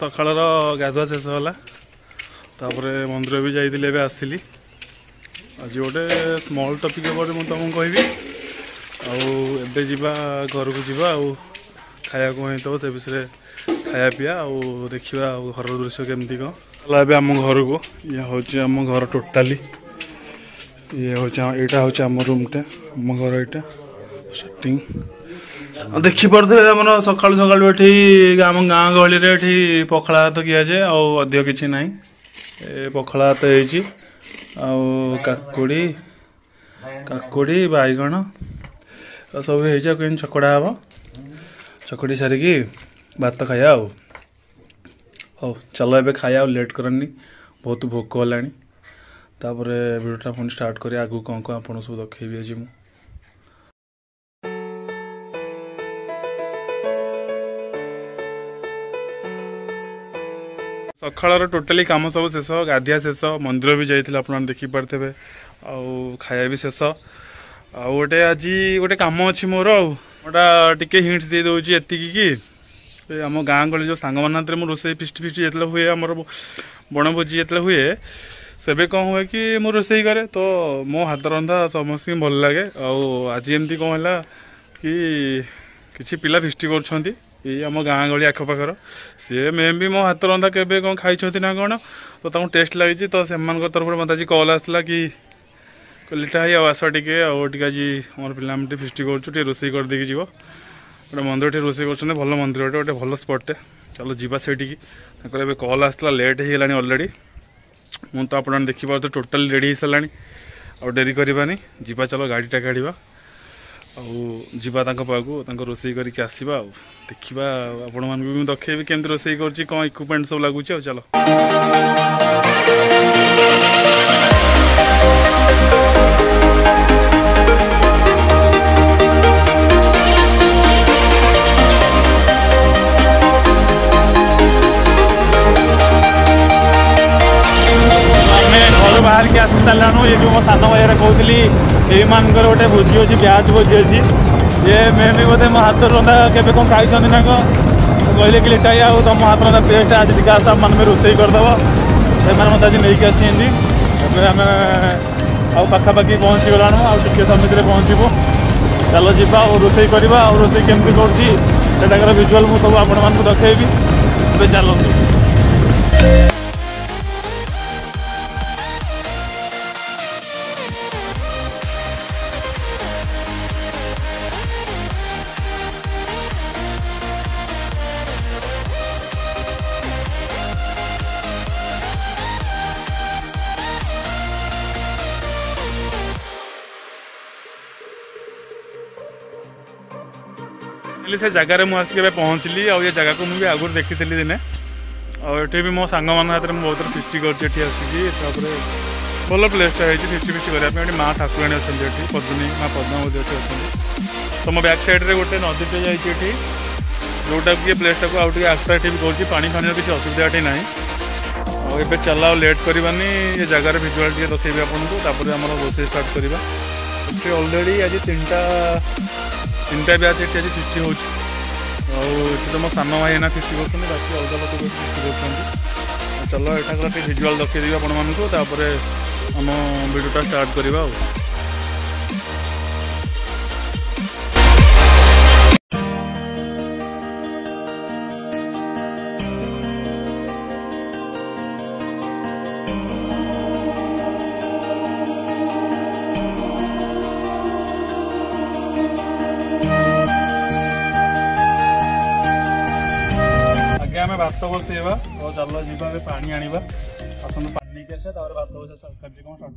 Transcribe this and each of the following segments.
सकाळ गाधुआ शेष है तापर मंदिर भी जाइए आसली आज गोटे स्मॉल टॉपिक मुझे तुमको कहबी आबे जा घर को जावा खाया कौन तो से विषय खाया पीया देखा घर दृश्य केमती कौन चल आम घर को ये हूँ आम घर टोटाली ये हूँ यहाँ हूँ आम रूमटा आम घर यहाँ सेटिंग देखिपे आम सका सका आम गाँ गहली ये पखाड़ा हाथ किए अधिक किसी ना पखाड़ा हाथ काकुड़ी काकुड़ी बैगण सब हो चकड़ा हम चकड़ी सारिकी भात खाया हो चलो ए खाया लेट करनी बहुत भोक होलानी तापर वीडियोटा पुणी स्टार्ट कर आगू कौन कौन आप सब देखी आज मुझे सकाळ टोटाली कम सब शेष गाधिया शेष मंदिर भी जाइए आप देखी पारे खाया भी शेष गोटे आज गोटे कम अच्छी मोर आटा टे हिंट्स दे दूसरी एति कि आम गाँ गली जो सांग मान रोसे फिस्ट फिस्ट जो हुए आम बनभोजी जो हुए सेबे कौन हुए कि मु रोसे करे तो मो हाथ रंधा समस्त भल लगे आज एमती कौन है कि किसी पिला फिस्ट कर आम गाँ गली आखपाखर सी मे भी मो हाथ रंधा केबे कौन खाई ना कौन तो टेस्ट लगी तो से तरफ मत आज कल आसला कि लिटा ही आस टे आज आम पे फिस्ट कर रोसे कर देकी जीव गोटे मंदिर टे रोसे कर भल मंदिर गोटे भल स्पटे चलो जीवा से कल आसला लेट हो गलानी अलरेडी मुझे तो आप देखिए टोटाल रेडी हो सारा आ डेरी करवानी जीवा चलो गाड़ीटा काढ़ा जीवा पाक रोसे करके आसवा देखा आपण मानक भी देखी केमती रोसे कर कौन इक्विपमेंट सब लगुच चलो बाहर के आसी सारू ये जो मो सान भाई कहती ये मानकर गोटे भोजी अच्छी ब्याज भोजी अच्छी ये मे भी बोधे मो हाथ रंधा के कौन खाई ना कहले कि लिटाई आ तुम हाथ रंधा टेस्ट आज टी आस मान रोसे करदेव से मत आज नहीं आसी आम पाखापाखि पहुँची गलाणु आगे समिति पहुँचबू चलो जीवा और रोसे करवा और रोसे केमती कर विजुआल मुझे सब आपण मानक देखी चलते से जगार मुझे पहुँचली और ये जगह को मुझे आगुरी देखी दिने और ये भी मो सांग मान हाथ में बहुत फिस्ट कर भल प्लेसटा है फिस्ट फिस्ट करने माँ ठाकुराणी अच्छी पद्मिनी माँ पद्मावती अच्छी तो मो बैक साइड रे गोटे नदीटे जाइए जोटा कि प्लेसटा को आउटे आट्राक्टिव कर पानी फानी किसी असुविधा ना और चला लेट करवानी ये जगार भिजुआल टे देखी आपको आम रोसे स्टार्ट करवा अलरेडी आज तीनटा ब्याच ये आज फिस्ट हो तो मो सान भाई ना फिस्ट कर बाकी अलग लोग फिस्ट कर चलो यहाँ भिजुआल देखी आपण मानक आम वीडियोटा स्टार्ट करवा आम भात बसेवा और चलो जीवा पानी आनिबा आसत पानी नहीं आसे भात बसा कार्य कौन स्टार्ट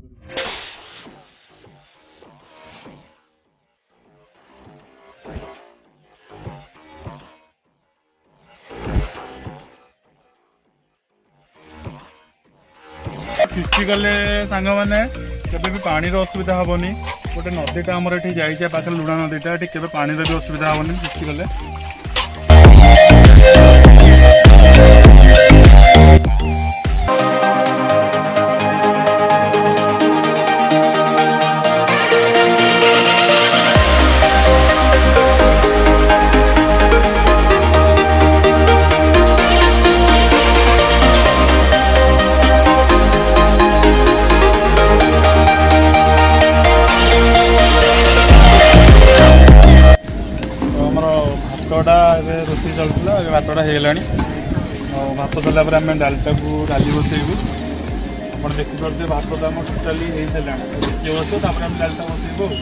फिस्ट गले सांग मैंने केबे भी पानी असुविधा हेनी गोटे नदीटा आमर ये जाइए पाखे लुणा नदीटा के पानी भी असुविधा हेनी फिस्ट गले ରୋଷେଇ ଚାଲୁଥିଲା ଏବେ ଭାତଟା ହେଇଗଲାଣି। ଆଉ ଭାତ ସରିଲା ପରେ ଆମେ ଡାଲି ବସେଇବୁ। ଆପଣ ଦେଖିପାରୁଥିବେ ଭାତ ତ ଆମର ଟୋଟାଲି ହେଇସାରିଲାଣି। ଟିକେ ବସିବ ତାପରେ ଆମେ ଡାଲିଟା ବସେଇବୁ ଆଉ।